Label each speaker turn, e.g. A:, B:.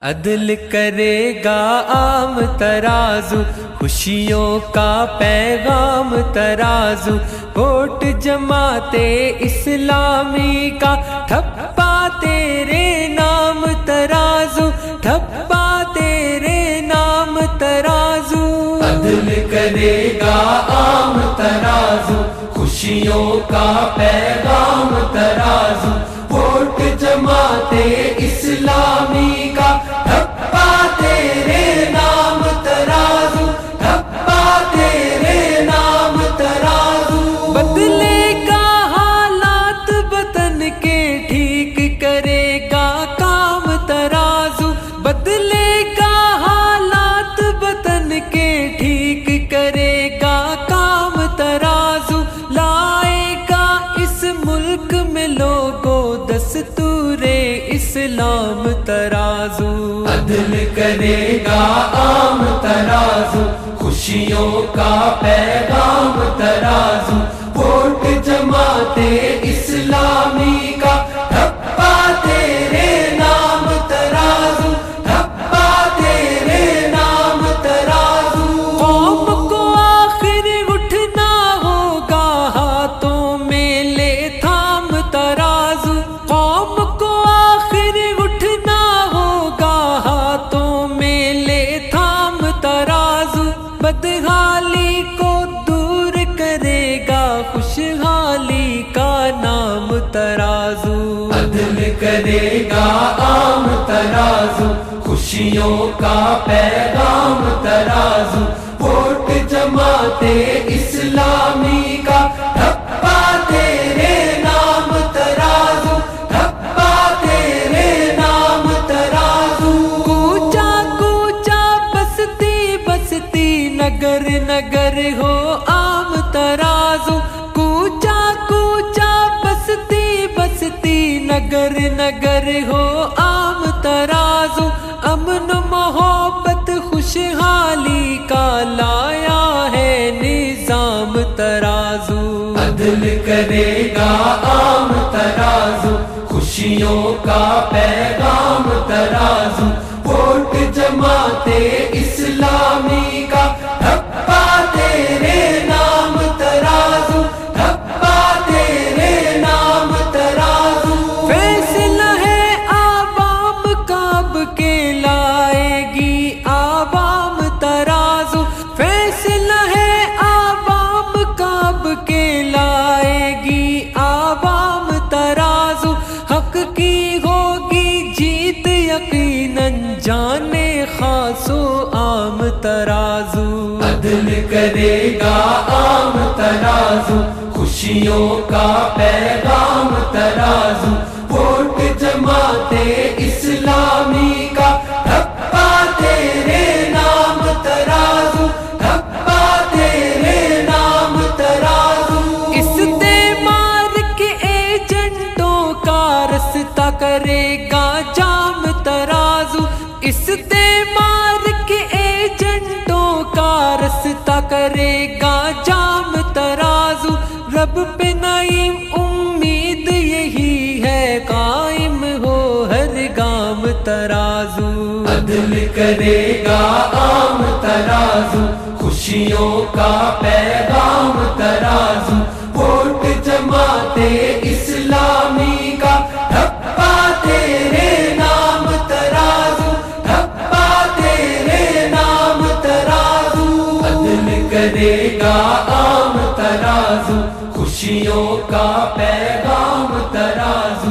A: عدل کرے گا عام ترازو، خوشیوں کا پیغام ترازو، ووٹ جماعت اسلامی کا ٹھپا تیرے نام ترازو، ٹھپا تیرے نام ترازو۔ عدل کرے گا عام ترازو، خوشیوں کا پیغام ترازو، ووٹ جماعت اسلامی کا ٹھپا تیرے نام ترازو، ٹھپا تیرے نام ترازو۔ بدلے گا حالات وطن کے، ٹھیک کرے گا کام ترازو، بدلے گا حالات وطن کے، ٹھیک کرے گا کام ترازو، لائے گا اس ملک میں لوگوں دستور اسلام ترازو۔ عدل کرے گا عام ترازو، خوشیوں کا پیغام ترازو، ووٹ جماعت اسلامی کا ٹھپا تیرے نام ترازو، ٹھپا تیرے نام ترازو۔ قوم کو آخر اٹھنا ہوگا، ہاتھوں میں لے تھام ترازو، قوم کو آخر اٹھنا ہوگا، ہاتھوں میں لے تھام ترازو، بدحالی کو دور کرے گا خوشحالی کا نام ترازو۔ عدل کرے گا عام ترازو، خوشیوں کا پیغام ترازو، ووٹ جماعت اسلامی کا ٹھپا تیرے نام ترازو، ٹھپا تیرے نام ترازو۔ کوچا کوچا بستی بستی، نگر نگر ہو عام ترازو، کوچا کوچا بستی بستی، نگر نگر ہو عام ترازو، امن و محبت خوشحالی کا لایا ہے نظام ترازو۔ عدل کرے گا عام ترازو، خوشیوں کا پیغام ترازو، ووٹ جماعت اسلامی کا ٹھپا تیرے نام ترازو، ٹھپا تیرے نام ترازو۔ فیصلہ ہے عوام کا اب کے، لائے گی عوام ترازو، فیصلہ ہے عوام کا اب کے، لائے گی عوام ترازو، حق کی ہوگی جیت یقیناً، جانے خاص و عام ترازو۔ عدل کرے گا عام ترازو، خوشیوں کا پیغام ترازو، ووٹ جماعت اسلامی کا ٹھپا تیرے نام ترازو، ٹھپا تیرے نام ترازو۔ استعمار کے ایجنٹوں کا رستہ کرے گا جام ترازو، استعمار کے ایجنٹوں کا رستہ کرے گا جام ترازو، رب پہ نعیم امید یہی ہے، قائم ہو ہر گام ترازو۔ عدل کرے گا عام ترازو، خوشیوں کا پیغام ترازو، ووٹ جماعت اسلامی کا ٹھپا تیرے نام ترازو، ٹھپا تیرے نام ترازو۔ عدل کرے گا عام ترازو، خوشیوں کا پیغام ترازو،